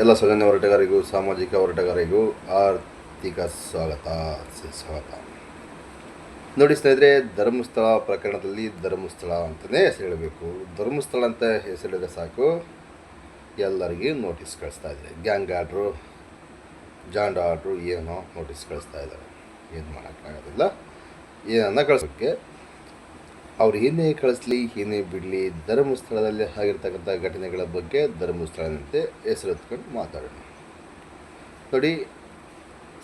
ಎಲ್ಲ ಸೌಜನ್ಯ ಹೋರಾಟಗಾರರಿಗೂ ಸಾಮಾಜಿಕ ಹೋರಾಟಗಾರರಿಗೂ ಆರ್ಥಿಕ ಸ್ವಾಗತ. ನೋಡಿ ಸ್ನೇಹಿತರೆ, ಧರ್ಮಸ್ಥಳ ಪ್ರಕರಣದಲ್ಲಿ ಧರ್ಮಸ್ಥಳ ಅಂತಲೇ ಹೆಸರು ಹೇಳಬೇಕು. ಧರ್ಮಸ್ಥಳ ಅಂತ ಹೆಸರಿಡಿದ್ರೆ ಸಾಕು, ಎಲ್ಲರಿಗೂ ನೋಟಿಸ್ ಕಳಿಸ್ತಾ ಇದ್ದಾರೆ. ಗ್ಯಾಂಗ್ ಆರ್ಡ್ರು, ಜಾಂಡ್ ಆರ್ಡ್ರು ಏನೋ ನೋಟಿಸ್ ಕಳಿಸ್ತಾ ಇದ್ದಾರೆ. ಏನು ಮಾಡೋಕ್ಕಾಗೋದಿಲ್ಲ, ಏನನ್ನ ಕಳಿಸೋಕ್ಕೆ. ಅವ್ರು ಏನೇ ಕಳಿಸ್ಲಿ ಏನೇ ಬಿಡಲಿ, ಧರ್ಮಸ್ಥಳದಲ್ಲಿ ಆಗಿರ್ತಕ್ಕಂಥ ಘಟನೆಗಳ ಬಗ್ಗೆ ಧರ್ಮಸ್ಥಳದಂತೆ ಹೆಸರೆತ್ಕೊಂಡು ಮಾತಾಡೋಣ. ನೋಡಿ,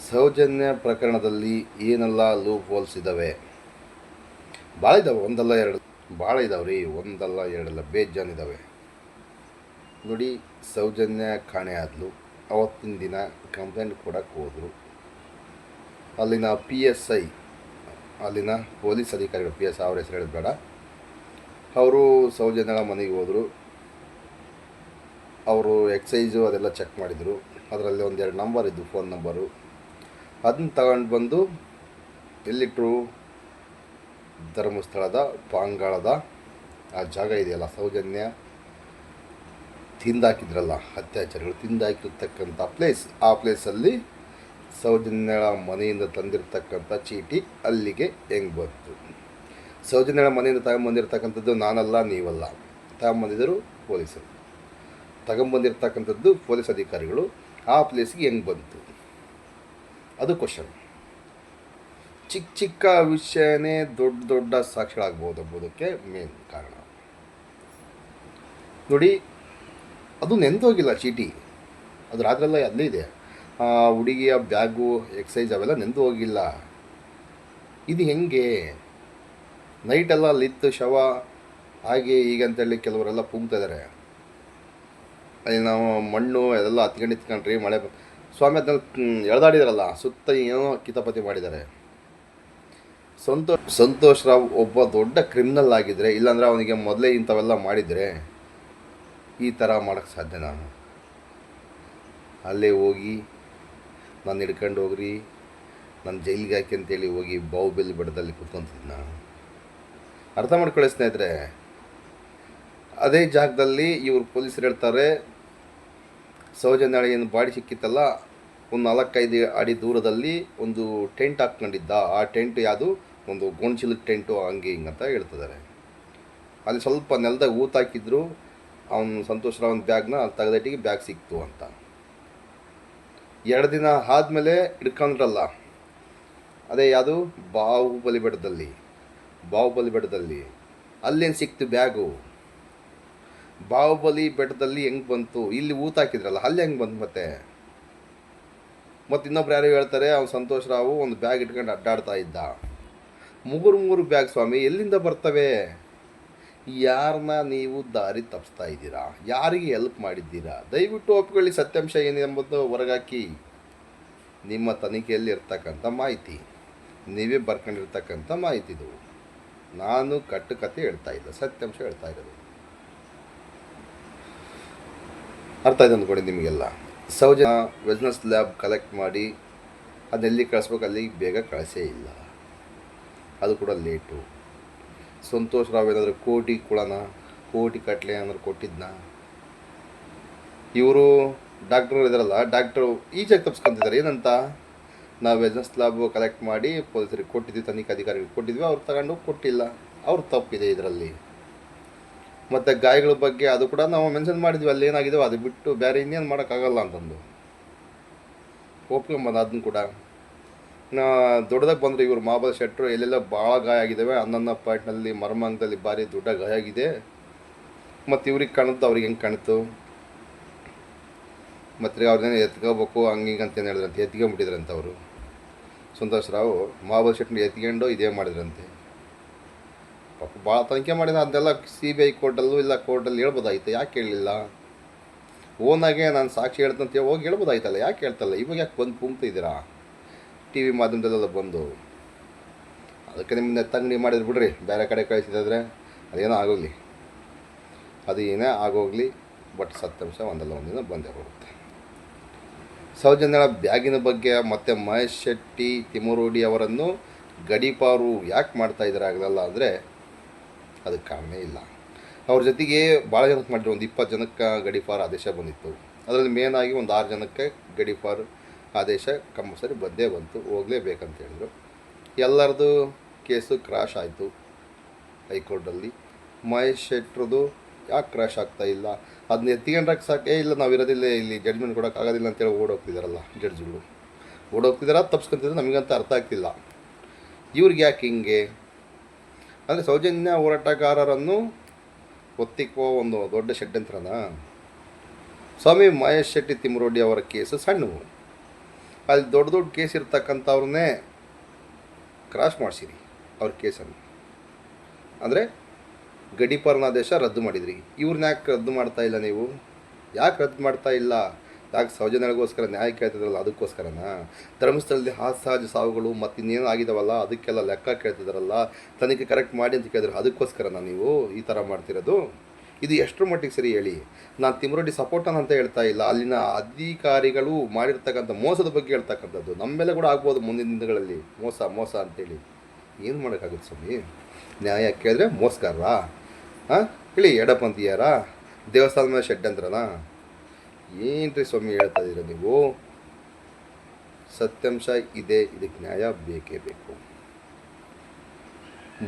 ಸೌಜನ್ಯ ಪ್ರಕರಣದಲ್ಲಿ ಏನೆಲ್ಲ ಲೂಪ್ ಹೋಲ್ಸ್ ಇದ್ದಾವೆ, ಭಾಳ ಇದ್ದಾವೆ. ಒಂದಲ್ಲ ಎರಡು, ಭಾಳ ಇದ್ದಾವೆ ರೀ. ಒಂದಲ್ಲ ಎರಡಲ್ಲ, ಬೇಜಾನಿದ್ದಾವೆ. ನೋಡಿ, ಸೌಜನ್ಯ ಕಾಣೆ ಆದಲು. ಅವತ್ತಿನ ದಿನ ಕಂಪ್ಲೇಂಟ್ ಕೊಡೋಕ್ಕೆ ಹೋದರು. ಅಲ್ಲಿನ PSI, ಅಲ್ಲಿನ ಪೊಲೀಸ್ ಅಧಿಕಾರಿಗಳು, PS ಅವ್ರ ಹೆಸರು ಹೇಳೋದು ಬೇಡ, ಅವರು ಸೌಜನ್ಯಗಳ ಮನೆಗೆ ಹೋದರು. ಅವರು ಎಕ್ಸೈಜು ಅದೆಲ್ಲ ಚೆಕ್ ಮಾಡಿದರು. ಅದರಲ್ಲಿ ಒಂದೆರಡು ನಂಬರ್ ಇದ್ದು, ಫೋನ್ ನಂಬರು. ಅದನ್ನ ತಗೊಂಡು ಬಂದು ಎಲ್ಲಿಟ್ಟರು? ಧರ್ಮಸ್ಥಳದ ಪಾಂಗಾಳದ ಆ ಜಾಗ ಇದೆಯಲ್ಲ, ಸೌಜನ್ಯ ತಿಂದಾಕಿದ್ರಲ್ಲ, ಅತ್ಯಾಚಾರಿಗಳು ತಿಂದಾಕಿರ್ತಕ್ಕಂಥ ಪ್ಲೇಸ್, ಆ ಪ್ಲೇಸಲ್ಲಿ ಸೌಜನ್ಯಳ ಮನೆಯಿಂದ ತಂದಿರತಕ್ಕಂಥ ಚೀಟಿ ಅಲ್ಲಿಗೆ ಹೆಂಗೆ ಬಂತು? ಸೌಜನ್ಯಳ ಮನೆಯಿಂದ ತಗೊಂಬಂದಿರ್ತಕ್ಕಂಥದ್ದು ನಾನಲ್ಲ, ನೀವಲ್ಲ, ತಗೊಂಬಂದಿದ್ದರು ಪೊಲೀಸರು. ತಗೊಂಬಂದಿರ್ತಕ್ಕಂಥದ್ದು ಪೊಲೀಸ್ ಅಧಿಕಾರಿಗಳು. ಆ ಪ್ಲೇಸ್ಗೆ ಹೆಂಗೆ ಬಂತು? ಅದು ಕ್ವಶನ್. ಚಿಕ್ಕ ಚಿಕ್ಕ ವಿಷಯನೇ ದೊಡ್ಡ ದೊಡ್ಡ ಸಾಕ್ಷಿಗಳಾಗ್ಬೋದು ಎಂಬುದಕ್ಕೆ ಮೇನ್ ಕಾರಣ. ನೋಡಿ, ಅದು ನೆಂದೋಗಿಲ್ಲ ಚೀಟಿ, ಅದು ರಾತ್ರೆಲ್ಲ ಅಲ್ಲೇ ಇದೆ. ಹುಡುಗಿಯ ಬ್ಯಾಗು, ಎಕ್ಸೈಜ್ ಅವೆಲ್ಲ ನೆಂದು ಹೋಗಿಲ್ಲ. ಇದು ಹೆಂಗೆ? ನೈಟೆಲ್ಲ ಅಲ್ಲಿತ್ತು ಶವ, ಹಾಗೆ ಈಗ ಅಂತೇಳಿ ಕೆಲವರೆಲ್ಲ ಪುಂಗ್ತಿದ್ದಾರೆ. ಅಲ್ಲಿ ನಾವು ಮಣ್ಣು ಅದೆಲ್ಲ ಹತ್ಕೊಂಡ್ರಿ, ಮಳೆ ಸ್ವಾಮಿ ಅದನ್ನ ಎಳೆದಾಡಿದಾರಲ್ಲ, ಸುತ್ತ ಏನೋ ಕಿತಾಪತಿ ಮಾಡಿದ್ದಾರೆ. ಸಂತೋಷ್ ರಾವ್ ಒಬ್ಬ ದೊಡ್ಡ ಕ್ರಿಮಿನಲ್ ಆಗಿದ್ದರೆ, ಇಲ್ಲಾಂದರೆ ಅವನಿಗೆ ಮೊದಲೇ ಇಂಥವೆಲ್ಲ ಮಾಡಿದರೆ ಈ ಥರ ಮಾಡೋಕ್ಕೆ ಸಾಧ್ಯ? ನಾನು ಅಲ್ಲೇ ಹೋಗಿ ನಾನು ಹಿಡ್ಕೊಂಡು ಹೋಗ್ರಿ, ನಾನು ಜೈಲಿಗೆ ಹಾಕಿ ಅಂತೇಳಿ ಹೋಗಿ ಬಾಹುಬಲಿ ಬೆಟ್ಟದಲ್ಲಿ ಕೂತ್ಕೊಂತಿದ್ದೆ ನಾನು. ಅರ್ಥ ಮಾಡ್ಕೊಳ್ಳಿ ಸ್ನೇಹಿತರೆ. ಅದೇ ಜಾಗದಲ್ಲಿ ಇವರು ಪೊಲೀಸರು ಹೇಳ್ತಾರೆ, ಸೌಜನ್ಯ ಏನು ಬಾಡಿ ಸಿಕ್ಕಿತ್ತಲ್ಲ, ಒಂದು 4-5 ಅಡಿ ದೂರದಲ್ಲಿ ಒಂದು ಟೆಂಟ್ ಹಾಕ್ಕೊಂಡಿದ್ದ. ಆ ಟೆಂಟ್ ಯಾವುದು? ಒಂದು ಗೋಣಿಚೀಲದ ಟೆಂಟು, ಹಂಗೆ ಹಿಂಗೆ ಅಂತ ಹೇಳ್ತಿದ್ದಾರೆ. ಅಲ್ಲಿ ಸ್ವಲ್ಪ ನೆಲದಾಗ ಊತಾಕಿದ್ರು. ಅವನು ಸಂತೋಷ್ ರಾವ್ ಬ್ಯಾಗ್ನ ತೆಗೆದಿಟ್ಟಿಗೆ ಬ್ಯಾಗ್ ಸಿಕ್ತು ಅಂತ. 2 ದಿನ ಆದಮೇಲೆ ಹಿಡ್ಕೊಂಡ್ರಲ್ಲ, ಅದೇ ಯಾವುದು? ಬಾಹುಬಲಿ ಬೆಟ್ಟದಲ್ಲಿ ಅಲ್ಲೇನು ಸಿಕ್ತು ಬ್ಯಾಗು? ಬಾಹುಬಲಿ ಬೆಟ್ಟದಲ್ಲಿ ಹೆಂಗೆ ಬಂತು? ಇಲ್ಲಿ ಊತಾಕಿದ್ರಲ್ಲ, ಅಲ್ಲಿ ಹೆಂಗೆ ಬಂತು? ಮತ್ತು ಇನ್ನೊಬ್ರು ಯಾರು ಹೇಳ್ತಾರೆ, ಅವ್ನು ಸಂತೋಷ್ ರಾವು ಒಂದು ಬ್ಯಾಗ್ ಇಟ್ಕೊಂಡು ಅಡ್ಡಾಡ್ತಾ ಇದ್ದ. 3 ಬ್ಯಾಗ್ ಸ್ವಾಮಿ, ಎಲ್ಲಿಂದ ಬರ್ತವೆ? ಯಾರನ್ನ ನೀವು ದಾರಿ ತಪ್ಪಿಸ್ತಾ ಇದ್ದೀರಾ? ಯಾರಿಗೆ ಹೆಲ್ಪ್ ಮಾಡಿದ್ದೀರಾ? ದಯವಿಟ್ಟು ಒಪ್ಕೊಳ್ಳಿ. ಸತ್ಯಾಂಶ ಏನೆಂಬುದು ಹೊರಗಾಕಿ. ನಿಮ್ಮ ತನಿಖೆಯಲ್ಲಿ ಇರ್ತಕ್ಕಂಥ ಮಾಹಿತಿ, ನೀವೇ ಬರ್ಕೊಂಡಿರ್ತಕ್ಕಂಥ ಮಾಹಿತಿದು. ನಾನು ಕಟ್ಟುಕತೆ ಹೇಳ್ತಾ ಇಲ್ಲ, ಸತ್ಯಾಂಶ ಹೇಳ್ತಾ ಇರೋದು. ಅರ್ಥ ಇದೆ ಅಂದ್ಕೊಳ್ಳಿ ನಿಮಗೆಲ್ಲ. ಸೌಜನ್ಯ ಬಿಸ್ನೆಸ್ ಲ್ಯಾಬ್ ಕಲೆಕ್ಟ್ ಮಾಡಿ ಅದೆಲ್ಲಿ ಕಳಿಸ್ಬೇಕು, ಅಲ್ಲಿಗೆ ಬೇಗ ಕಳಿಸೇ ಇಲ್ಲ. ಅದು ಕೂಡ ಲೇಟು. ಸಂತೋಷ್ ರಾವ್ ಏನಾದರೂ ಕೋಟಿ ಕಟ್ಲೆ ಏನಾದ್ರು ಕೊಟ್ಟಿದ್ನ? ಇವರು ಡಾಕ್ಟ್ರು ಇದಾರಲ್ಲ, ಡಾಕ್ಟ್ರು ಈಜಾಗಿ ತಪ್ಸ್ಕೊತಿದ್ದಾರೆ. ಏನಂತ? ನಾವು ಬಿಸ್ನೆಸ್ ಲ್ಯಾಬ್ ಕಲೆಕ್ಟ್ ಮಾಡಿ ಪೊಲೀಸರಿಗೆ ಕೊಟ್ಟಿದ್ವಿ, ತನಿಖಾ ಅಧಿಕಾರಿಗಳಿಗೆ ಕೊಟ್ಟಿದ್ವಿ, ಅವ್ರು ತಗೊಂಡು ಕೊಟ್ಟಿಲ್ಲ. ಅವ್ರ ತಪ್ಪಿದೆ ಇದರಲ್ಲಿ. ಮತ್ತು ಗಾಯಗಳ ಬಗ್ಗೆ ಅದು ಕೂಡ ನಾವು ಮೆನ್ಷನ್ ಮಾಡಿದ್ವಿ, ಅಲ್ಲಿ ಏನಾಗಿದೆಯೋ ಅದು ಬಿಟ್ಟು ಬೇರೆ ಇನ್ನೇನು ಮಾಡೋಕ್ಕಾಗಲ್ಲ ಅಂತಂದು ಒಪ್ಕೊಂಬಂದು. ಅದನ್ನು ಕೂಡ ದೊಡ್ಡದಾಗಿ ಬಂದರೆ ಇವರು ಮಹಾಬಲ ಶೆಟ್ಟರು ಎಲ್ಲೆಲ್ಲ ಭಾಳ ಗಾಯ ಆಗಿದ್ದಾವೆ. 11 ಪಾಯಿಂಟ್ನಲ್ಲಿ ಮರ್ಮಾಂಗದಲ್ಲಿ ಭಾರಿ ದೊಡ್ಡ ಗಾಯ ಆಗಿದೆ. ಮತ್ತು ಇವ್ರಿಗೆ ಕಾಣುತ್ತೆ, ಅವ್ರಿಗೆ ಹೆಂಗೆ ಕಾಣಿತು? ಮತ್ತು ಅವ್ರನ್ನೇನು ಎತ್ಕೋಬೇಕು ಹಂಗೆ ಅಂತೇನು ಹೇಳಿದ್ರಂತೆ, ಎತ್ಕೊಂಡ್ಬಿಟ್ಟಿದ್ರಂತೆ ಅವರು. ಸಂತೋಷ್ ರಾವ್ ಮಹಾಬಲ ಶೆಟ್ಟರು ಎತ್ಕೊಂಡು ಇದೇ ಮಾಡಿದ್ರಂತೆ. ಪಾಪ ಭಾಳ ತನಿಖೆ ಮಾಡಿದ. ಅದೆಲ್ಲ CBI ಕೋರ್ಟಲ್ಲೂ ಇಲ್ಲ ಕೋರ್ಟಲ್ಲಿ ಹೇಳ್ಬೋದಾಯ್ತು, ಯಾಕೆ ಹೇಳಲಿಲ್ಲ? ಓನಾಗೆ ನಾನು ಸಾಕ್ಷಿ ಹೇಳ್ತಂತ ಹೋಗಿ ಹೇಳ್ಬೋದಾಯ್ತಲ್ಲ, ಯಾಕೆ ಹೇಳ್ತಲ್ಲ? ಇವಾಗ ಯಾಕೆ ಬಂದು ಪುಂಗ್ತಿದ್ದೀರಾ TV ಮಾಧ್ಯಮದಲ್ಲೆಲ್ಲ ಬಂದು? ಅದಕ್ಕೆ ನಿಮ್ಮನ್ನ ತಂಗಡಿ ಮಾಡಿದ್ರು ಬಿಡ್ರಿ, ಬೇರೆ ಕಡೆ ಕಳಿಸಿದ್ರೆ ಅದೇನೋ ಆಗೋಗಲಿ, ಅದು ಏನೇ ಆಗೋಗಲಿ. ಬಟ್ ಸತ್ಯಾಂಶ ಒಂದಲ್ಲ ಒಂದಿನ ಬಂದೇ ಬರುತ್ತೆ. ಸೌಜನ್ಯಳ ಬ್ಯಾಗಿನ ಬಗ್ಗೆ ಮತ್ತು ಮಹೇಶ್ ಶೆಟ್ಟಿ, ತಿಮರೋಡಿ ಅವರನ್ನು ಗಡೀಪಾರು ಯಾಕೆ ಮಾಡ್ತಾಯಿದ್ದಾರೆ ಆಗಲ್ಲ ಅಂದರೆ ಅದಕ್ಕೆ ಕಾರಣವೇ ಇಲ್ಲ. ಅವ್ರ ಜೊತೆಗೆ ಭಾಳ ಜನಕ್ಕೆ ಮಾಡಿದ್ರು. ಒಂದು 20 ಜನಕ್ಕೆ ಗಡೀಪಾರು ಆದೇಶ ಬಂದಿತ್ತು. ಅದರಲ್ಲಿ ಮೇನ್ ಆಗಿ ಒಂದು 6 ಜನಕ್ಕೆ ಗಡೀಪಾರು ಆದೇಶ ಕಂಪಲ್ಸರಿ ಬಂದೇ ಬಂತು, ಹೋಗಲೇಬೇಕಂತ ಹೇಳಿದರು. ಎಲ್ಲರದು ಕೇಸು ಕ್ರಾಶ್ ಆಯಿತು ಹೈಕೋರ್ಟಲ್ಲಿ. ಮಹೇಶ್ ಶೆಟ್ರದು ಯಾಕೆ ಕ್ರಾಶ್ ಆಗ್ತಾ ಇಲ್ಲ, ಅದನ್ನ ಎತ್ಕೊಂಡ್ರಾಗ ಸಾಕೆ, ಇಲ್ಲ ನಾವು ಇರೋದಿಲ್ಲ ಇಲ್ಲಿ ಜಡ್ಜ್ಮೆಂಟ್ ಕೊಡೋಕ್ಕಾಗೋದಿಲ್ಲ ಅಂತೇಳಿ ಓಡೋಗ್ತಿದ್ದಾರಲ್ಲ ಜಡ್ಜ್ಗಳು, ಓಡೋಗ್ತಿದಾರ ತಪ್ಸ್ಕೊತಿದ್ರೆ ನಮಗಂತ ಅರ್ಥ ಆಗ್ತಿಲ್ಲ. ಇವ್ರಿಗೆ ಯಾಕೆ ಹಿಂಗೆ ಅಂದರೆ ಸೌಜನ್ಯ ಹೋರಾಟಗಾರರನ್ನು ಒತ್ತಿಕ್ಕೋ ಒಂದು ದೊಡ್ಡ ಷಡ್ಯಂತ್ರನ. ಸ್ವಾಮಿ ಮಹೇಶ್ ಶೆಟ್ಟಿ ತಿಮ್ಮರೋಡಿ ಅವರ ಕೇಸು ಸಣ್ಣವು, ಅಲ್ಲಿ ದೊಡ್ಡ ದೊಡ್ಡ ಕೇಸ್ ಇರ್ತಕ್ಕಂಥವ್ರನ್ನೇ ಕ್ರಾಶ್ ಮಾಡಿಸಿರಿ ಅವ್ರ ಕೇಸನ್ನು. ಅಂದರೆ ಗಡೀಪಾರನಾದೇಶ ರದ್ದು ಮಾಡಿದ್ರಿ, ಇವ್ರನ್ನ ಯಾಕೆ ರದ್ದು ಮಾಡ್ತಾ ಇಲ್ಲ ನೀವು? ಯಾಕೆ ರದ್ದು ಮಾಡ್ತಾ ಇಲ್ಲ? ಯಾಕೆ ಸೌಜನ್ಯಗಳಿಗೋಸ್ಕರ ನ್ಯಾಯ ಕೇಳ್ತಿದ್ರಲ್ಲ ಅದಕ್ಕೋಸ್ಕರನಾ? ಧರ್ಮಸ್ಥಳದಲ್ಲಿ ಸಹಜ ಸಾವುಗಳು ಮತ್ತು ಇನ್ನೇನು ಆಗಿದಾವಲ್ಲ ಅದಕ್ಕೆಲ್ಲ ಲೆಕ್ಕ ಕೇಳ್ತಿದ್ದಾರಲ್ಲ, ತನಿಖೆ ಕರೆಕ್ಟ್ ಮಾಡಿ ಅಂತ ಕೇಳಿದ್ರು, ಅದಕ್ಕೋಸ್ಕರನಾ ನೀವು ಈ ಥರ ಮಾಡ್ತಿರೋದು? ಇದು ಎಷ್ಟರ ಮಟ್ಟಿಗೆ ಸರಿ ಹೇಳಿ? ನಾನು ತಿಮ್ಮರೋಡಿ ಸಪೋರ್ಟನ್ ಅಂತ ಹೇಳ್ತಾ ಇಲ್ಲ, ಅಲ್ಲಿನ ಅಧಿಕಾರಿಗಳು ಮಾಡಿರ್ತಕ್ಕಂಥ ಮೋಸದ ಬಗ್ಗೆ ಹೇಳ್ತಕ್ಕಂಥದ್ದು. ನಮ್ಮ ಮೇಲೆ ಕೂಡ ಆಗ್ಬೋದು ಮುಂದಿನ ದಿನಗಳಲ್ಲಿ ಮೋಸ ಅಂತೇಳಿ. ಏನು ಮಾಡೋಕ್ಕಾಗುತ್ತೆ ಸ್ವಾಮಿ? ನ್ಯಾಯ ಕೇಳಿದ್ರೆ ಮೋಸಗಾರರಾ? ಹಾಂ ಹೇಳಿ, ಎಡಪಂಥೀಯರ ದೇವಸ್ಥಾನದ ಮೇಲೆ ಷಡ್ಯಂತ್ರನಾ? ಏನು ರೀ ಸ್ವಾಮಿ ಹೇಳ್ತಾ ಇದ್ದೀರ ನೀವು? ಸತ್ಯಾಂಶ ಇದೆ, ಇದಕ್ಕೆ ನ್ಯಾಯ ಬೇಕೇ ಬೇಕು.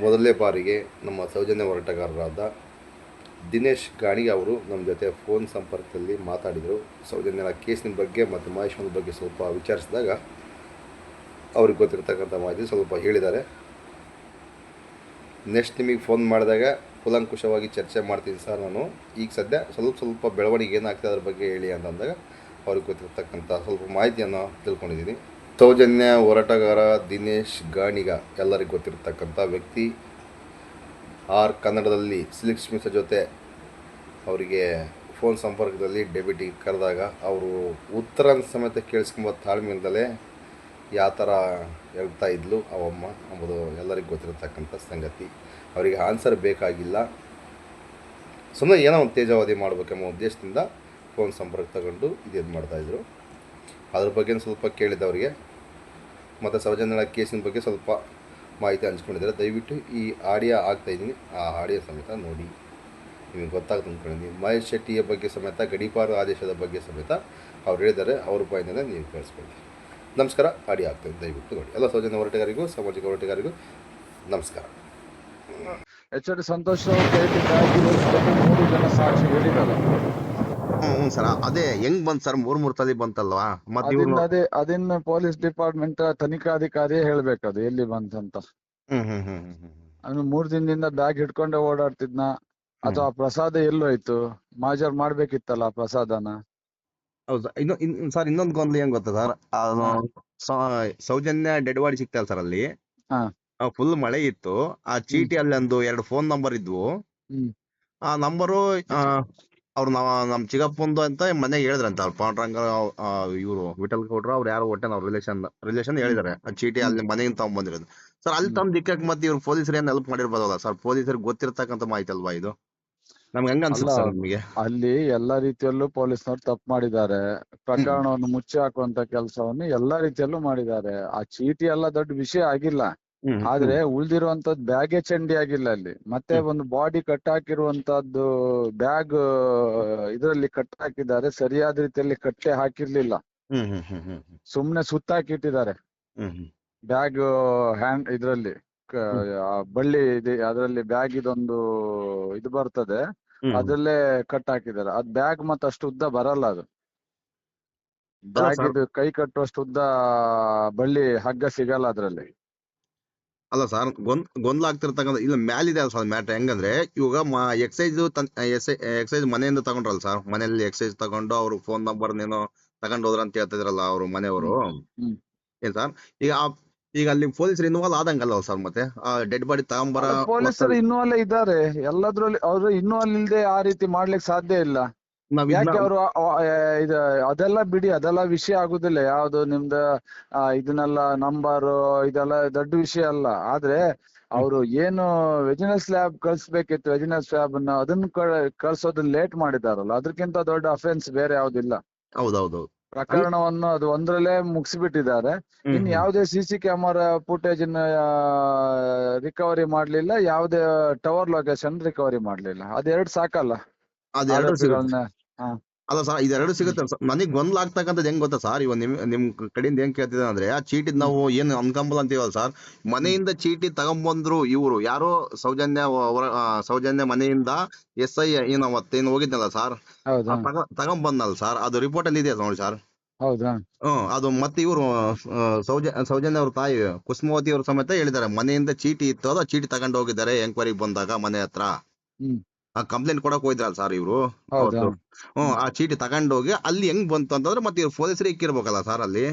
ಮೊದಲನೇ ಬಾರಿಗೆ ನಮ್ಮ ಸೌಜನ್ಯ ಹೋರಾಟಗಾರರಾದ ದಿನೇಶ್ ಗಾಣಿಗೆ ಅವರು ನಮ್ಮ ಜೊತೆ ಫೋನ್ ಸಂಪರ್ಕದಲ್ಲಿ ಮಾತಾಡಿದರು. ಸೌಜನ್ಯನ ಕೇಸಿನ ಬಗ್ಗೆ ಮತ್ತು ಮಹೇಶ್ವರದ ಬಗ್ಗೆ ಸ್ವಲ್ಪ ವಿಚಾರಿಸಿದಾಗ ಅವ್ರಿಗೆ ಗೊತ್ತಿರ್ತಕ್ಕಂಥ ಮಾಹಿತಿ ಸ್ವಲ್ಪ ಹೇಳಿದ್ದಾರೆ. ನೆಕ್ಸ್ಟ್ ನಿಮಗೆ ಫೋನ್ ಮಾಡಿದಾಗ ಕೂಲಂಕುಷವಾಗಿ ಚರ್ಚೆ ಮಾಡ್ತೀನಿ ಸರ್ ನಾನು, ಈಗ ಸದ್ಯ ಸ್ವಲ್ಪ ಬೆಳವಣಿಗೆ ಏನಾಗ್ತದೆ ಅದ್ರ ಬಗ್ಗೆ ಹೇಳಿ ಅಂತಂದಾಗ ಅವ್ರಿಗೆ ಗೊತ್ತಿರ್ತಕ್ಕಂಥ ಸ್ವಲ್ಪ ಮಾಹಿತಿಯನ್ನು ತಿಳ್ಕೊಂಡಿದ್ದೀನಿ. ಸೌಜನ್ಯ ಹೋರಾಟಗಾರ ದಿನೇಶ್ ಗಾಣಿಗ ಎಲ್ಲರಿಗೂ ಗೊತ್ತಿರ್ತಕ್ಕಂಥ ವ್ಯಕ್ತಿ. ಕನ್ನಡದಲ್ಲಿ ಸಿಲ್ಕ್ ಸ್ಮಿತ್ ಜೊತೆ ಅವರಿಗೆ ಫೋನ್ ಸಂಪರ್ಕದಲ್ಲಿ ಡೆಬಿಟಿ ಕರೆದಾಗ ಅವರು ಉತ್ತರ ಸಮೇತ ಕೇಳಿಸ್ಕೊಂಬ ತಾಳ್ಮೆಯಿಂದಲೇ ಯಾವ ಥರ ಹೇಳ್ತಾ ಇದ್ಲು ಅವಮ್ಮ ಎಂಬುದು ಎಲ್ಲರಿಗೂ ಗೊತ್ತಿರತಕ್ಕಂಥ ಸಂಗತಿ. ಅವರಿಗೆ ಆನ್ಸರ್ ಬೇಕಾಗಿಲ್ಲ, ಸುಮ್ಮನೆ ಏನೋ ಒಂದು ತೇಜಾವಧಿ ಮಾಡಬೇಕೆಂಬ ಉದ್ದೇಶದಿಂದ ಫೋನ್ ಸಂಪರ್ಕ ತಗೊಂಡು ಇದು ಮಾಡ್ತಾಯಿದ್ರು. ಅದ್ರ ಬಗ್ಗೆ ಸ್ವಲ್ಪ ಕೇಳಿದವರಿಗೆ ಮತ್ತು ಸೌಜನ್ಯ ಕೇಸಿನ ಬಗ್ಗೆ ಸ್ವಲ್ಪ ಮಾಹಿತಿ ಹಂಚ್ಕೊಂಡಿದ್ದಾರೆ. ದಯವಿಟ್ಟು ಈ ಆಡಿಯೋ ಆಗ್ತಾಯಿದ್ದೀನಿ, ಆ ಆಡಿಯೋ ಸಮೇತ ನೋಡಿ, ನಿಮಗೆ ಗೊತ್ತಾಗ್ತದೆ ಅಂದ್ಕೊಂಡಿದ್ದೀನಿ. ಮಹೇಶ್ ಶೆಟ್ಟಿಯ ಬಗ್ಗೆ ಸಮೇತ ಗಡೀಪಾರು ಆದೇಶದ ಬಗ್ಗೆ ಸಮೇತ ಅವ್ರು ಹೇಳಿದ್ದಾರೆ, ಅವ್ರ ಬಾಯಿಂದಲೇ ನೀವು ಕೇಳಿಸ್ಕೊಳ್ಳಿ. ನಮಸ್ಕಾರ. ಆಡಿಯೋ ಆಗ್ತದೆ, ದಯವಿಟ್ಟು ನೋಡಿ. ಎಲ್ಲ ಸೌಜನ್ಯ ಹೋರಾಟಗಾರಿಗೂ ಸಾಮಾಜಿಕ ಹೋರಾಟಗಾರಿಗೂ ನಮಸ್ಕಾರ. ಎಚ್.ಡಿ. ಸಂತೋಷ್ ಅವರು 3 ಜನ ಸಾಕ್ಷಿ ಹೇಳಿದ್ದಾರೆ. ಹ್ಞೂ ಸರ್, ಅದೇ ಹೆಂಗ್ ಬಂತು ಸರ್? ಮೂರು ತಲೆ ಬಂತಲ್ವಾ? ಮತ್ತೆ ಅದನ್ನ ಪೊಲೀಸ್ ಡಿಪಾರ್ಟ್ಮೆಂಟ್ ತನಿಖಾಧಿಕಾರಿ ಹೇಳ್ಬೇಕದು ಎಲ್ಲಿ ಬಂತಂತ. ಅವನು 3 ದಿನದಿಂದ ಬ್ಯಾಗ್ ಹಿಡ್ಕೊಂಡೆ ಓಡಾಡ್ತಿದ್ನ, ಅಥವಾ ಪ್ರಸಾದ ಎಲ್ಲೋಯ್ತು? ಮಾಜರ್ ಮಾಡ್ಬೇಕಿತ್ತಲ್ಲ ಪ್ರಸಾದನ. ಹೌದು ಸರ್, ಇನ್ನೊಂದು ಗೊಂದಲ ಏನ್ ಗೊತ್ತಾ ಸರ್, ಸೌಜನ್ಯ ಡೆಡ್ ಬಾಡಿ ಸಿಗ್ತಲ್ಲ ಸರ್, ಅಲ್ಲಿ ಫುಲ್ ಮಳೆ ಇತ್ತು. ಆ ಚೀಟಿ ಅಲ್ಲಿ ಒಂದು 2 ಫೋನ್ ನಂಬರ್ ಇದ್ವು. ಆ ನಂಬರು ಅವ್ರು ನಮ್ ಚಿಕ್ಕಪ್ಪಂದು ಅಂತ ಮನೆಗೆ ಹೇಳಿದ್ರಂತ. ಅವ್ರು ಪಾಂಡ್ರಂಗ ಇವರು ವಿಠಲ್ ಗೌಡ್ರು ಅವ್ರು ಯಾರು ಒಟ್ಟೆ ನಾವು ರಿಲೇಷನ್ ಹೇಳಿದಾರೆ. ಆ ಚೀಟಿ ಅಲ್ಲಿ ಮನೆಯಿಂದ ತಗೊಂಡ್ಬಂದಿರೋದು ಸರ್. ಅಲ್ಲಿ ತಂದು ದಿಕ್ಕಕ್ಕೆ ಮತ್ತೆ ಇವ್ರು ಪೊಲೀಸರು ಏನ್ ಹೆಲ್ಪ್ ಮಾಡಿರ್ಬೋದಲ್ಲ ಸರ್? ಪೊಲೀಸರಿಗೆ ಗೊತ್ತಿರ್ತಕ್ಕಂಥ ಮಾಹಿತಿ ಅಲ್ವಾ ಇದು? ನಮ್ಗೆ ಹೆಂಗ ಅನ್ಸುತ್ತೆ ಸರ್ ನಿಮಗೆ? ಅಲ್ಲಿ ಎಲ್ಲಾ ರೀತಿಯಲ್ಲೂ ಪೊಲೀಸ್ನವ್ರು ತಪ್ಪು ಮಾಡಿದ್ದಾರೆ. ಪ್ರಕರಣವನ್ನು ಮುಚ್ಚಿ ಹಾಕುವಂತ ಕೆಲಸವನ್ನು ಎಲ್ಲಾ ರೀತಿಯಲ್ಲೂ ಮಾಡಿದ್ದಾರೆ. ಆ ಚೀಟಿ ಎಲ್ಲ ದೊಡ್ಡ ವಿಷಯ ಆಗಿಲ್ಲ, ಆದ್ರೆ ಉಳ್ದಿರುವಂತದ್ದು ಬ್ಯಾಗೇ ಚಂಡಿ ಆಗಿಲ್ಲ ಅಲ್ಲಿ. ಮತ್ತೆ ಒಂದು ಬಾಡಿ ಕಟ್ ಹಾಕಿರುವಂತದ್ದು ಬ್ಯಾಗ್ ಇದರಲ್ಲಿ ಕಟ್ ಹಾಕಿದ್ದಾರೆ, ಸರಿಯಾದ ರೀತಿಯಲ್ಲಿ ಕಟ್ಟೆ ಹಾಕಿರ್ಲಿಲ್ಲ, ಸುಮ್ನೆ ಸುತ್ತಾಕಿಟ್ಟಿದ್ದಾರೆ. ಬ್ಯಾಗ್ ಹ್ಯಾಂಡ್ ಇದ್ರಲ್ಲಿ ಬಳ್ಳಿ ಇದೆ, ಅದರಲ್ಲಿ ಬ್ಯಾಗ್ ಇದೊಂದು ಇದು ಬರ್ತದೆ, ಅದ್ರಲ್ಲೇ ಕಟ್ ಹಾಕಿದ್ದಾರೆ. ಅದ್ ಬ್ಯಾಗ್ ಮತ್ತೆ ಅಷ್ಟು ಉದ್ದ ಬರಲ್ಲ, ಅದು ಬ್ಯಾಗ್ ಇದು ಕೈ ಕಟ್ಟುವಷ್ಟು ಉದ್ದ ಬಳ್ಳಿ ಹಗ್ಗ ಸಿಗಲ್ಲ ಅದ್ರಲ್ಲಿ. ಅಲ್ಲ ಸರ್, ಗೊಂದಲ ಆಗ್ತಿರ್ತಕ್ಕಂಥ ಇಲ್ಲ ಮ್ಯಾಲಿದೆ ಸರ್ ಮ್ಯಾಟ್ರ್. ಹೆಂಗಂದ್ರೆ ಇವಾಗ ಎಕ್ಸೈಸ್ ಮನೆಯಿಂದ ತಗೊಂಡ್ರಲ್ಲ ಸರ್, ಮನೆಯಲ್ಲಿ ಎಕ್ಸೈಸ್ ತಗೊಂಡು ಅವ್ರು ಫೋನ್ ನಂಬರ್ ಏನೋ ತಗೊಂಡು ಹೋದ್ರ ಅಂತ ಹೇಳ್ತಿದ್ರಲ್ಲ ಅವ್ರು ಮನೆಯವರು. ಏನ್ ಸರ್, ಈಗ ಅಲ್ಲಿ ಪೊಲೀಸರು ಇನ್ವಾಲ್ವ್ ಆದಂಗಲ್ಲ ಸರ್? ಮತ್ತೆ ಡೆಡ್ ಬಾಡಿ ತಗೊಂಬರ ಪೊಲೀಸರು ಇನ್ವಾಲ್ವ್ ಇದ್ದಾರೆ ಎಲ್ಲದ್ರಲ್ಲಿ. ಅವ್ರು ಇನ್ವಾಲ್ವ್ ಇಲ್ದೆ ಆ ರೀತಿ ಮಾಡ್ಲಿಕ್ಕೆ ಸಾಧ್ಯ ಇಲ್ಲ. ಯಾಕೆ ಅವರು ಅದೆಲ್ಲ ಬಿಡಿ, ಅದೆಲ್ಲ ವಿಷಯ ಆಗುದಿಲ್ಲ. ಯಾವ್ದು ನಿಮ್ದು ಇದನ್ನೆಲ್ಲ ನಂಬರು ಇದೆಲ್ಲ ದೊಡ್ಡ ವಿಷಯ ಅಲ್ಲ. ಆದ್ರೆ ಅವರು ಏನು ವೆಜಿನಸ್ ಲ್ಯಾಬ್ ಕಳ್ಸ್ಬೇಕಿತ್ತು, ವೆಜಿನಸ್ ಲ್ಯಾಬ್ ಅದನ್ನ ಕಳ್ಸೋದನ್ನ ಲೇಟ್ ಮಾಡಿದಾರಲ್ಲ, ಅದಕ್ಕಿಂತ ದೊಡ್ಡ ಅಫೆನ್ಸ್ ಬೇರೆ ಯಾವ್ದಿಲ್ಲ. ಹೌದೌದು, ಪ್ರಕರಣವನ್ನು ಅದು ಒಂದ್ರಲ್ಲೇ ಮುಗಿಸ್ಬಿಟ್ಟಿದ್ದಾರೆ. ಇನ್ ಯಾವುದೇ ಸಿಸಿ ಕ್ಯಾಮರಾ ಫುಟೇಜ್ ರಿಕವರಿ ಮಾಡ್ಲಿಲ್ಲ, ಯಾವುದೇ ಟವರ್ ಲೊಕೇಶನ್ ರಿಕವರಿ ಮಾಡ್ಲಿಲ್ಲ. ಅದೆರಡು ಸಾಕಲ್ಲ. ಅಲ್ಲ ಸರ್ ಇದೆರಡು ಸಿಗುತ್ತೆ ಸರ್. ನನಗೆ ಗೊಂದಲಾಗ್ತಕ್ಕಂಥದ್ದು ಹೆಂಗ್ ಗೊತ್ತಾ ಸರ್, ಇವಾಗ ನಿಮ್ ಕಡೆಯಿಂದ ಹೆಂಗ್ ಕೇಳ್ತಿದ್ದೆ ಅಂದ್ರೆ, ಆ ಚೀಟಿ ನಾವು ಏನು ಅನ್ಕಂಬಲ್ ಅಂತೀವಲ್ಲ ಸರ್, ಮನೆಯಿಂದ ಚೀಟಿ ತಗೊಂಬಂದ್ರು ಇವ್ರು ಯಾರೋ ಸೌಜನ್ಯ ಮನೆಯಿಂದ SI ಏನು ಅವತ್ತೇನು ಹೋಗಿದ್ನಲ್ಲ ಸರ್, ಹೌದಾ ತಗೊಂಬಂದಲ್ಲ ಸರ್, ಅದು ರಿಪೋರ್ಟ್ ಅಲ್ಲಿ ಇದೆ ನೋಡಿ ಸರ್. ಹೌದಾ ಅದು ಮತ್ತೆ ಇವರು ಸೌಜನ್ಯ ಅವ್ರ ತಾಯಿ ಕುಸುಮಾವತಿ ಅವ್ರ ಸಮೇತ ಹೇಳಿದ್ದಾರೆ, ಮನೆಯಿಂದ ಚೀಟಿ ಇತ್ತು, ಅದು ಚೀಟಿ ತಗೊಂಡು ಹೋಗಿದ್ದಾರೆ ಎಂಕ್ವೈರಿಗೆ ಬಂದಾಗ ಮನೆ ಹತ್ರ. ಹ್ಮ್ ಕಂಪ್ಲೇಂಟ್ ಕೊಡಕ್ ಹೋಯ್ದ್ರಲ್ಲ ಸರ್ ಇವ್ರು ಹೌದಾ ಅವತ್ತು. ಆ ಚೀಟಿ ತಗೊಂಡೋಗಿ ಅಲ್ಲಿ ಹೆಂಗ್ ಬಂತು ಅಂತಂದ್ರೆ ಮತ್ತೆ ಇವ್ರು ಪೊಲೀಸರಿಗೆ ಇಕ್ಕಿರ್ಬೇಕಲ್ಲ ಸರ್ ಅಲ್ಲಿ.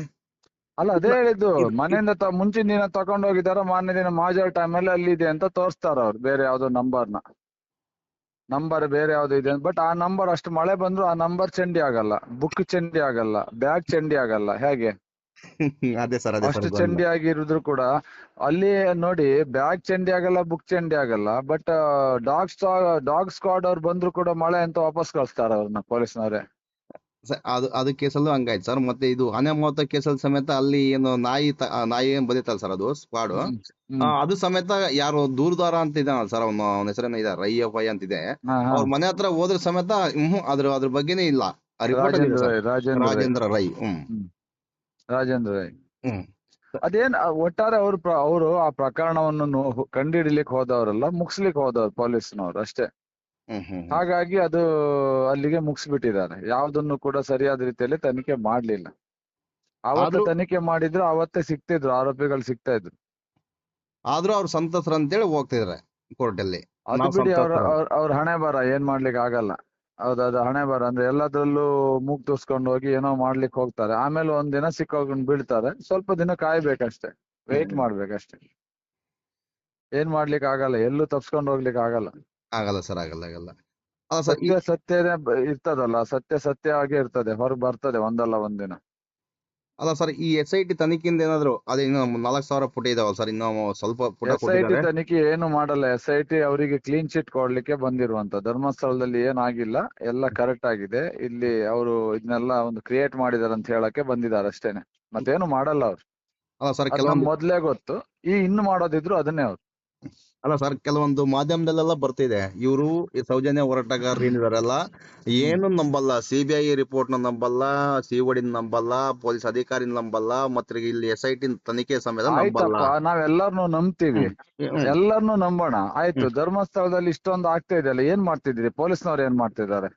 ಅಲ್ಲ ಅದೇ ಹೇಳಿದ್ದು, ಇದು- ಮನೆಯಿಂದ ಮುಂಚಿನ ದಿನ ತಗೊಂಡ್ ಹೋಗಿದಾರ, ಮಾರನೇ ದಿನ ಮಾಜರ್ ಟೈಮಲ್ಲಿ ಅಲ್ಲಿ ಇದೆ ಅಂತ ತೋರಿಸ್ತಾರ ಅವ್ರು, ಬೇರೆ ಯಾವ್ದೋ ನಂಬರ್ ಬೇರೆ ಯಾವ್ದು ಇದೆ. ಬಟ್ ಆ ನಂಬರ್ ಅಷ್ಟು ಮಳೆ ಬಂದ್ರು ಆ ನಂಬರ್ ಚಂಡಿ ಆಗಲ್ಲ, ಬುಕ್ ಚಂಡಿ ಆಗಲ್ಲ, ಬ್ಯಾಗ್ ಚಂಡಿ ಆಗಲ್ಲ. ಹೇಗೆ ಅದೇ ಸರ್ ಅಷ್ಟು ಚಂಡಿ ಆಗಿರಿದ್ರು ಕೂಡ ಅಲ್ಲಿ ನೋಡಿ, ಬ್ಯಾಗ್ ಚಂಡಿ ಆಗಲ್ಲ, ಬುಕ್ ಚಂಡಿ ಆಗಲ್ಲ. ಬಟ್ ಡಾಗ್ ಸ್ಕ್ವಾಡ್ ಅವ್ರು ಬಂದ್ರು ಕೂಡ ಮಳೆ ಅಂತ ವಾಪಸ್ ಕಳಿಸ್ತಾರ ಅವ್ರನ್ನ ಪೊಲೀಸ್ನವ್ರೆ. ಅದು ಕೇಸಲ್ಲೂ ಹಂಗಾಯ್ತು ಸರ್. ಮತ್ತೆ ಇದು ಅನಾಮತ ಕೇಸಲ್ಲಿ ಸಮೇತ ಅಲ್ಲಿ ಏನು ನಾಯಿ ಏನ್ ಬಂದಿತ್ತಲ್ಲ ಸರ್, ಅದು ಸ್ಕ್ವಾಡ್ ಅದು ಸಮೇತ ಯಾರು ದೂರದಾರ ಅಂತ ಇದ್ದಾನಲ್ಲ ಸರ್, ಅವನ ಹೆಸರೇನ ಇದೆ ರೈಯಫೈ ಅಂತಿದೆ, ಅವ್ರ ಮನೆ ಹತ್ರ ಹೋದ್ರ ಸಮೇತ ಅದ್ರ ಬಗ್ಗೆನೇ ಇಲ್ಲ. ರಿಪೋರ್ಟ್ ಅಲ್ಲಿ ಇದೆ ಸರ್, ರಾಜೇಂದ್ರ ರೈ. ರಾಜೇಂದ್ರ ರೈ ಅದೇನ್ ಒಟ್ಟಾರೆ ಅವರು ಆ ಪ್ರಕರಣವನ್ನು ಕಂಡುಹಿಡಿಲಿಕ್ಕೆ ಹೋದವರಲ್ಲ, ಮುಗಿಸ್ಲಿಕ್ಕೆ ಹೋದವ್ರು ಪೊಲೀಸ್ನವ್ರು ಅಷ್ಟೇ. ಹಾಗಾಗಿ ಅದು ಅಲ್ಲಿಗೆ ಮುಗಿಸ್ಬಿಟ್ಟಿದ್ದಾರೆ. ಯಾವ್ದನ್ನು ಕೂಡ ಸರಿಯಾದ ರೀತಿಯಲ್ಲಿ ತನಿಖೆ ಮಾಡ್ಲಿಲ್ಲ. ಅವತ್ತು ತನಿಖೆ ಮಾಡಿದ್ರು ಅವತ್ತೇ ಸಿಕ್ತಿದ್ರು, ಆರೋಪಿಗಳು ಸಿಗ್ತಾ ಇದ್ರು. ಆದ್ರೂ ಅವ್ರು ಸಂತಸ್ರ ಅಂತೇಳಿ ಹೋಗ್ತಿದಾರೆ ಕೋರ್ಟ್ ಅಲ್ಲಿ. ಅದು ಬಿಡಿ, ಅವ್ರ ಹಣೆ ಬರ, ಏನ್ ಮಾಡ್ಲಿಕ್ಕೆ ಆಗಲ್ಲ. ಅದು ಹಣೆ ಬರ ಅಂದ್ರೆ ಎಲ್ಲದ್ರಲ್ಲೂ ಮೂಗ್ ತೂರ್ಸ್ಕೊಂಡು ಹೋಗಿ ಏನೋ ಮಾಡ್ಲಿಕ್ಕೆ ಹೋಗ್ತಾರೆ, ಆಮೇಲೆ ಒಂದಿನ ಸಿಕ್ಕೋಗೊಂಡು ಬೀಳ್ತಾರೆ. ಸ್ವಲ್ಪ ದಿನ ಕಾಯ್ಬೇಕಷ್ಟೇ, ವೆಯ್ಟ್ ಮಾಡ್ಬೇಕಷ್ಟೇ. ಏನ್ ಮಾಡ್ಲಿಕ್ಕೆ ಆಗಲ್ಲ, ಎಲ್ಲೂ ತಪ್ಸ್ಕೊಂಡು ಹೋಗ್ಲಿಕ್ಕೆ ಆಗಲ್ಲ. ಆಗಲ್ಲ ಸರ್, ಆಗಲ್ಲ. ಸತ್ಯನೇ ಇರ್ತದಲ್ಲ, ಸತ್ಯ ಆಗೇ ಇರ್ತದೆ, ಹೊರಗೆ ಬರ್ತದೆ ಒಂದಲ್ಲ ಒಂದಿನ. ಅಲ್ಲ ಸರ್, ಈ SIT ತನಿಖೆಯಿಂದ ಏನಾದ್ರು ಅದೇ ಇನ್ನು 4,000 ಪುಟ ಇದಾವಲ್ಲ ಸರ್, ಇನ್ನು ಸ್ವಲ್ಪ ಪುಟ SIT ತನಿಖೆ ಏನು ಮಾಡಲ್ಲ. SIT ಅವರಿಗೆ ಕ್ಲೀನ್ ಚಿಟ್ ಕೊಡ್ಲಿಕ್ಕೆ ಬಂದಿರುವಂತ, ಧರ್ಮಸ್ಥಳದಲ್ಲಿ ಏನಾಗಿಲ್ಲ, ಎಲ್ಲ ಕರೆಕ್ಟ್ ಆಗಿದೆ, ಇಲ್ಲಿ ಅವರು ಇದನ್ನೆಲ್ಲ ಒಂದು ಕ್ರಿಯೇಟ್ ಮಾಡಿದಾರೆ ಅಂತ ಹೇಳಕ್ಕೆ ಬಂದಿದ್ದಾರೆ ಅಷ್ಟೇನೆ, ಮತ್ತೇನು ಮಾಡಲ್ಲ ಅವ್ರು. ಅಲ್ಲ ಸರ್, ಮೊದ್ಲೇ ಗೊತ್ತು, ಇನ್ನು ಮಾಡೋದಿದ್ರು ಅದನ್ನೇ ಅವ್ರು. ಅಲ್ಲ ಸರ್, ಕೆಲವೊಂದು ಮಾಧ್ಯಮದಲ್ಲೆಲ್ಲ ಬರ್ತಿದೆ, ಇವರು ಸೌಜನ್ಯ ಹೋರಾಟಗಾರರು ಏನಿದಾರಲ್ಲ ಏನು ನಂಬಲ್ಲ, CBI ರಿಪೋರ್ಟ್ ನ ನಂಬಲ್ಲ, COD ನಂಬಲ್ಲ, ಪೊಲೀಸ್ ಅಧಿಕಾರಿ ನಂಬಲ್ಲ, ಮತ್ತೆ ಇಲ್ಲಿ SIT ತನಿಖೆ ಸಮೇತ ನಂಬಲ್ಲ. ನಾವೆಲ್ಲರನ್ನು ನಂಬ್ತೀವಿ, ಎಲ್ಲರನ್ನು ನಂಬೋಣ. ಆಯ್ತು, ಧರ್ಮಸ್ಥಳದಲ್ಲಿ ಇಷ್ಟೊಂದು ಆಗ್ತಾ ಇದೆಯಲ್ಲ, ಏನ್ ಮಾಡ್ತಿದ್ರಿ ಪೊಲೀಸ್ನವ್ರು, ಏನ್ ಮಾಡ್ತಿದ್ದಾರೆ?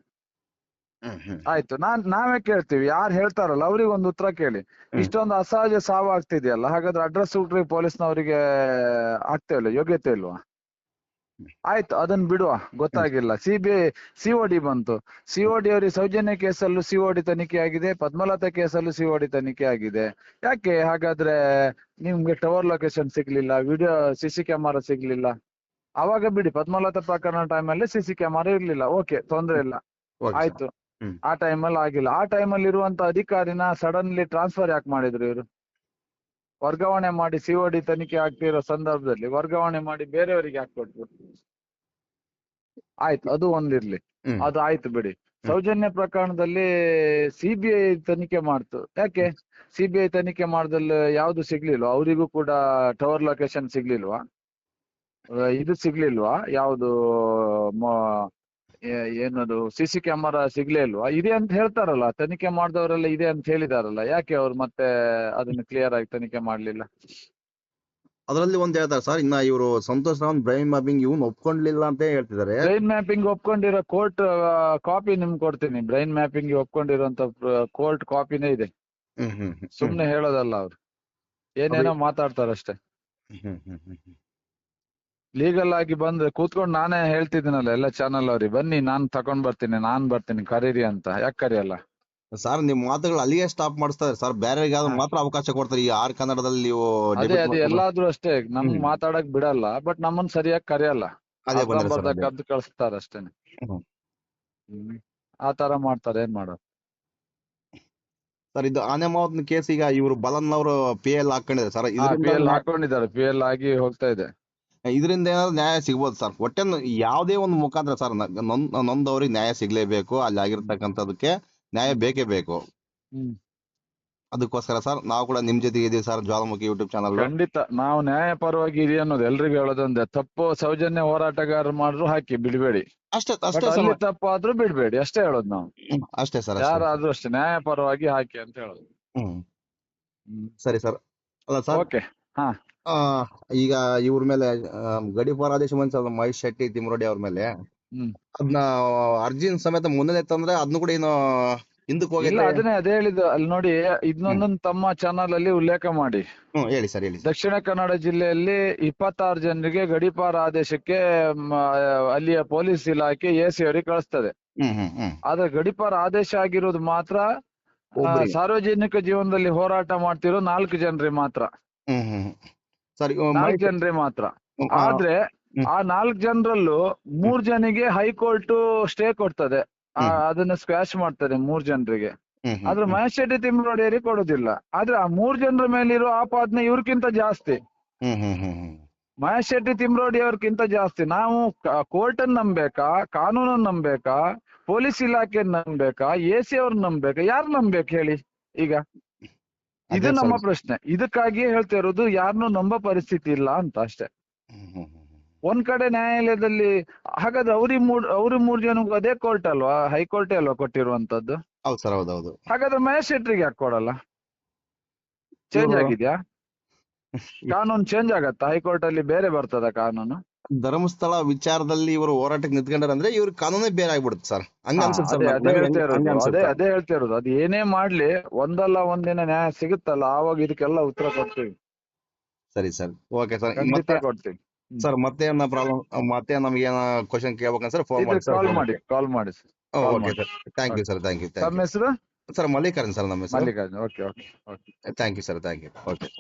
ಆಯ್ತು, ನಾವೇ ಕೇಳ್ತೀವಿ, ಯಾರು ಹೇಳ್ತಾರಲ್ಲ ಅವ್ರಿಗೆ ಒಂದು ಉತ್ತರ ಕೇಳಿ. ಇಷ್ಟೊಂದು ಅಸಹಜ ಸಾವು ಆಗ್ತಿದೆಯಲ್ಲ, ಹಾಗಾದ್ರೆ ಅಡ್ರೆಸ್ ಹುಡ್ರಿ ಪೊಲೀಸ್ನವರಿಗೆ ಆಗ್ತಾ ಇಲ್ಲ, ಯೋಗ್ಯತೆ ಇಲ್ವಾ? ಆಯ್ತು, ಅದನ್ನ ಬಿಡುವ, ಗೊತ್ತಾಗಿಲ್ಲ. COD ಬಂತು, COD ಅವರಿಗೆ ಸೌಜನ್ಯ ಕೇಸಲ್ಲೂ COD ತನಿಖೆ ಆಗಿದೆ, ಪದ್ಮಲತಾ ಕೇಸಲ್ಲೂ COD ತನಿಖೆ ಆಗಿದೆ. ಯಾಕೆ ಹಾಗಾದ್ರೆ ನಿಮ್ಗೆ ಟವರ್ ಲೊಕೇಶನ್ ಸಿಗ್ಲಿಲ್ಲ, ವಿಡಿಯೋ CC ಕ್ಯಾಮರಾ ಸಿಗ್ಲಿಲ್ಲ? ಅವಾಗ ಬಿಡಿ, ಪದ್ಮಲತಾ ಪ್ರಕರಣ ಟೈಮಲ್ಲಿ CC ಕ್ಯಾಮರಾ ಇರ್ಲಿಲ್ಲ, ಓಕೆ, ತೊಂದ್ರೆ ಇಲ್ಲ, ಆಯ್ತು. ಆ ಟೈಮಲ್ಲಿ ಆಗಿಲ್ಲ. ಆ ಟೈಮಲ್ಲಿ ಇರುವಂತ ಅಧಿಕಾರಿನ ಸಡನ್ಲಿ ಟ್ರಾನ್ಸ್ಫರ್ ಯಾಕೆ ಮಾಡಿದ್ರು ಇವರು? ವರ್ಗಾವಣೆ ಮಾಡಿ COD ತನಿಖೆ ಆಗ್ತಿರೋ ಸಂದರ್ಭದಲ್ಲಿ ವರ್ಗಾವಣೆ ಮಾಡಿ ಬೇರೆಯವರಿಗೆ ಯಾಕೆ ಕೊಟ್ರು? ಆಯ್ತು, ಅದು ಒಂದಿರ್ಲಿ, ಅದು ಆಯ್ತು ಬಿಡಿ. ಸೌಜನ್ಯ ಪ್ರಕರಣದಲ್ಲಿ CBI ತನಿಖೆ ಮಾಡ್ತು, ಯಾಕೆ CBI ತನಿಖೆ ಮಾಡ್ದಲ್ಲಿ ಯಾವ್ದು ಸಿಗ್ಲಿಲ್ವಾ? ಅವರಿಗೂ ಕೂಡ ಟವರ್ ಲೊಕೇಶನ್ ಸಿಗ್ಲಿಲ್ವಾ? ಇದು ಸಿಗ್ಲಿಲ್ವಾ, ಯಾವ್ದು ಏನದು CC ಕ್ಯಾಮರಾ ಸಿಗ್ಲೇ ಇಲ್ವಾ? ಇದೆ ಅಂತ ಹೇಳ್ತಾರಲ್ಲ, ತನಿಖೆ ಮಾಡಿದವರೆಲ್ಲ ಇದೆ ಅಂತ ಹೇಳಿದಾರಲ್ಲ, ಯಾಕೆ ಅವ್ರು ಮತ್ತೆ ಅದನ್ನ ಕ್ಲಿಯರ್ ಆಗಿ ತನಿಖೆ ಮಾಡ್ಲಿಲ್ಲ? ಅದರಲ್ಲಿ ಒಂದ್ ಹೇಳ್ತಾರೆ ಸರ್, ಇನ್ನ ಇವರು ಸಂತೋಷ್ ರಾವ್ ಬ್ರೈನ್ ಮ್ಯಾಪಿಂಗ್ ಇವನ್ ಒಪ್ಕೊಂಡ್ಲಿಲ್ಲ ಅಂತ ಹೇಳ್ತಿದ್ದಾರೆ. ಬ್ರೈನ್ ಮ್ಯಾಪಿಂಗ್ ಒಪ್ಕೊಂಡಿರೋ ಕೋರ್ಟ್ ಕಾಪಿ ನಿಮ್ಗೆ ಕೊಡ್ತೀನಿ. ಬ್ರೈನ್ ಮ್ಯಾಪಿಂಗ್ ಒಪ್ಕೊಂಡಿರೋಂತ ಕೋರ್ಟ್ ಕಾಪಿನೇ ಇದೆ, ಸುಮ್ನೆ ಹೇಳೋದಲ್ಲ ಅವ್ರು, ಏನೇನೋ ಮಾತಾಡ್ತಾರಷ್ಟೇ. ಲೀಗಲ್ ಆಗಿ ಬಂದ್ರೆ ಕೂತ್ಕೊಂಡು ನಾನೇ ಹೇಳ್ತಿದ್ದೀನಲ್ಲ ಎಲ್ಲ ಚಾನಲ್ ಅವ್ರಿಗೆ, ಬನ್ನಿ ನಾನ್ ತಕೊಂಡ್ ಬರ್ತೀನಿ ಕರೀರಿ ಅಂತ. ಯಾಕೆ ಕರಿಯಲ್ಲ ಸರ್? ನಿಮ್ ಮಾತುಗಳು ಅಲ್ಲಿಗೆ ಸ್ಟಾಪ್ ಮಾಡಿಸ್ತಾರೆ ಸರ್, ಬೇರೆ ಮಾತ್ರ ಅವಕಾಶ ಕೊಡ್ತಾರೆ. ಈ ಆರ್ ಕನ್ನಡದಲ್ಲಿ ನೀವು ಅದೇ ಎಲ್ಲಾದ್ರೂ ಅಷ್ಟೇ, ನಮ್ಗ್ ಮಾತಾಡಕ್ ಬಿಡಲ್ಲ, ಬಟ್ ನಮ್ಮನ್ ಸರಿಯಾಗಿ ಕರೆಯಲ್ಲ, ಕದ್ದು ಕಳಿಸ್ತಾರ ಅಷ್ಟೇನೆ. ಆ ತರ ಮಾಡ್ತಾರೆ, ಏನ್ ಮಾಡೋದು ಸರ್? ಇದು ಅನಾಮತ್ ಕೇಸ್ ಈಗ ಇವರು ಬಲನ್ ಅವರು PL ಹಾಕೊಂಡಿದ್ದಾರೆ ಸರ್, ಹಾಕೊಂಡಿದ್ದಾರೆ, PL ಆಗಿ ಹೋಗ್ತಾ ಇದೆ. ಇದರಿಂದ ಏನಾದ್ರು ನ್ಯಾಯ ಸಿಗ್ಬೋದು ಸರ್? ಒಟ್ಟೆ ಯಾವ್ದೇ ಒಂದು ಮುಖಾಂತರ ಸರ್, ನೊಂದವ್ರಿಗೆ ನ್ಯಾಯ ಸಿಗ್ಲೇಬೇಕು, ಅಲ್ಲಿ ಆಗಿರ್ತಕ್ಕಂಥದಕ್ಕೆ ನ್ಯಾಯ ಬೇಕೇ ಬೇಕು. ಅದಕ್ಕೋಸ್ಕರ ಸರ್ ನಾವು ಕೂಡ ನಿಮ್ ಜೊತೆಗೆ ಇದೀವಿ ಸರ್, ಜ್ವಾಲಾಮುಖಿ ಯೂಟ್ಯೂಬ್ ಚಾನಲ್. ಖಂಡಿತ ನಾವು ನ್ಯಾಯ ಪರವಾಗಿ ಇರಿ ಅನ್ನೋದು ಎಲ್ರಿಗೂ ಹೇಳೋದೊಂದೇ. ತಪ್ಪು ಸೌಜನ್ಯ ಹೋರಾಟಗಾರರು ಮಾಡ್ರು ಹಾಕಿ ಬಿಡಬೇಡಿ, ಅಷ್ಟೇ ಬಟ್ ಅಷ್ಟೇ ಅಲ್ಲಿ ಸರ್. ತಪ್ಪು ಆದ್ರೂ ಬಿಡ್ಬೇಡಿ, ಅಷ್ಟೇ ಹೇಳೋದು ನಾವು. ಅಷ್ಟೇ ಸರ್, ಅಷ್ಟೇ. ಯಾರಾದ್ರೂ ಅಷ್ಟೇ ನ್ಯಾಯ ಪರವಾಗಿ ಹಾಕಿ ಅಂತ ಹೇಳೋದು. ಹ್ಮ್ ಸರಿ ಸರ್. ಅಲ್ಲ ಸರ್, ಓಕೆ. ಹಾ ಆ, ಈಗ ಇವ್ರ ಮೇಲೆ ಗಡೀಪಾರ್ ಆದೇಶ ಮಂಡಿಸಲ್ಲ ಮಹೇಶ್ ಶೆಟ್ಟಿ ತಿಮ್ಮರೋಡಿ ಅವ್ರ ಮೇಲೆ, ಹ್ಮ್ ಅದನ್ನ ಅರ್ಜಿನ್ ಸಮೇತ ಮುಂದೆ ತಂದ್ರೆ ಅದನ್ನು ಕೂಡ ಏನು ಹಿಂದಕ್ಕೆ ಇಲ್ಲ, ಹೋಗೈತೆ. ಅದೇ ಹೇಳಿದ್ದು. ಅಲ್ಲಿ ನೋಡಿ, ಇದನ್ನೊಂದೊಂದು ತಮ್ಮ ಚಾನಲ್ ಅಲ್ಲಿ ಉಲ್ಲೇಖ ಮಾಡಿ. ಹೇಳಿ ಸರ್, ಹೇಳಿ ಸರ್. ದಕ್ಷಿಣ ಕನ್ನಡ ಜಿಲ್ಲೆಯಲ್ಲಿ 26 ಜನರಿಗೆ ಗಡೀಪಾರ ಆದೇಶಕ್ಕೆ ಅಲ್ಲಿಯ ಪೊಲೀಸ್ ಇಲಾಖೆ ಎಸಿ ಅವರಿಗೆ ಕಳಿಸ್ತದೆ. ಆದ್ರೆ ಗಡೀಪಾರ ಆದೇಶ ಆಗಿರೋದು ಮಾತ್ರ ಒಬ್ರಿಗೆ. ಸಾರ್ವಜನಿಕ ಜೀವನದಲ್ಲಿ ಹೋರಾಟ ಮಾಡ್ತಿರೋ 4 ಜನರಿಗೆ ಮಾತ್ರ. ಸರಿ, 4 ಜನರಿಗೆ ಮಾತ್ರ. ಆದ್ರೆ ಆ 4 ಜನರಲ್ಲೂ 3 ಜನಿಗೆ ಹೈಕೋರ್ಟ್ ಸ್ಟೇ ಕೊಡ್ತದೆ, ಅದನ್ನ ಸ್ಕ್ವಾಶ್ ಮಾಡ್ತದೆ 3 ಜನರಿಗೆ. ಆದ್ರೆ ಮಹೇಶ್ ಶೆಟ್ಟಿ ತಿಮ್ಮರೋಡಿಯರಿಗೆ ಕೊಡುದಿಲ್ಲ. ಆದ್ರೆ ಆ 3 ಜನರ ಮೇಲಿರೋ ಆಪಾದನೆ ಇವ್ರಕ್ಕಿಂತ ಜಾಸ್ತಿ, ಮಹೇಶ್ ಶೆಟ್ಟಿ ತಿಮ್ಮರೋಡಿ ಅವ್ರಕ್ಕಿಂತ ಜಾಸ್ತಿ. ನಾವು ಕೋರ್ಟ್ ಅನ್ನ ನಂಬೇಕಾ, ಕಾನೂನನ್ನ ನಂಬೇಕಾ, ಪೊಲೀಸ್ ಇಲಾಖೆ ನಂಬೇಕಾ, ಎಸಿ ಅವ್ರನ್ನ ನಂಬೇಕಾ, ಯಾರು ನಂಬೇಕು ಹೇಳಿ ಈಗ? ಇದು ನಮ್ಮ ಪ್ರಶ್ನೆ. ಇದಕ್ಕಾಗಿಯೇ ಹೇಳ್ತಾ ಇರೋದು, ಯಾರನ್ನೂ ನಂಬೋ ಪರಿಸ್ಥಿತಿ ಇಲ್ಲ ಅಂತ ಅಷ್ಟೇ. ಒಂದ್ ಕಡೆ ನ್ಯಾಯಾಲಯದಲ್ಲಿ ಹಾಗಾದ್ರೆ ಅವ್ರಿ 3 ಜನಕ್ಕೂ ಅದೇ ಕೋರ್ಟ್ ಅಲ್ವಾ, ಹೈಕೋರ್ಟೇ ಅಲ್ವಾ ಕೊಟ್ಟಿರುವಂತದ್ದು? ಹೌದು ಸರ್, ಹೌದೌದು. ಹಾಗಾದ್ರೆ ಮಹೇಶ್ ಶೆಟ್ರಿಗೆ ಯಾಕೆ ಕೊಡಲ್ಲ? ಚೇಂಜ್ ಆಗಿದ್ಯಾ ಕಾನೂನು? ಚೇಂಜ್ ಆಗತ್ತಾ? ಹೈಕೋರ್ಟ್ ಅಲ್ಲಿ ಬೇರೆ ಬರ್ತದ ಕಾನೂನು? ಧರ್ಮಸ್ಥಳ ವಿಚಾರದಲ್ಲಿ ಇವರು ಹೋರಾಟಕ್ಕೆ ನಿಂತ್ಕೊಂಡ್ರೆ ಅಂದ್ರೆ ಇವ್ರ ಕಾನೂನೇ ಬೇರೆ ಆಗ್ಬಿಡುತ್ತೆ ಸರ್. ಹಂಗ ಅನ್ಸುತ್ತೆ ಸರ್. ಅದೇ ಹೇಳ್ತಾ ಇರೋದು. ಅದು ಏನೇ ಮಾಡ್ಲಿ, ಒಂದಲ್ಲ ಒಂದಿನ ನ್ಯಾಯ ಸಿಗುತ್ತಲ್ಲ, ಆವಾಗ ಇದಕ್ಕೆಲ್ಲ ಉತ್ತರ ಕೊಡ್ತೀವಿ. ಸರಿ ಸರ್, ಓಕೆ ಸರ್. ಖಂಡಿತ ಕೊಡ್ತೀವಿ ಸರ್ ಮತ್ತೆ ಏನ ಪ್ರಾಬ್ಲಮ್, ಮತ್ತೆ ನಮ್ಗೆ ಏನ ಕ್ವಶನ್ ಕೇಳ್ಬೇಕಂತ ಸರ್ ಫೋನ್ ಮಾಡಿ. ಕಾಲ್ ಮಾಡಿ okay sir, thank you sir, thank you. ತಮ್ಮ ಹೆಸರು? ಸರ್ ಮಲ್ಲಿಕಾರ್ಜುನ್ ಸರ್ ನಮ್ಮ ಹೆಸರು. Mallikarjun. Okay okay okay. Thank you sir, thank you. Okay.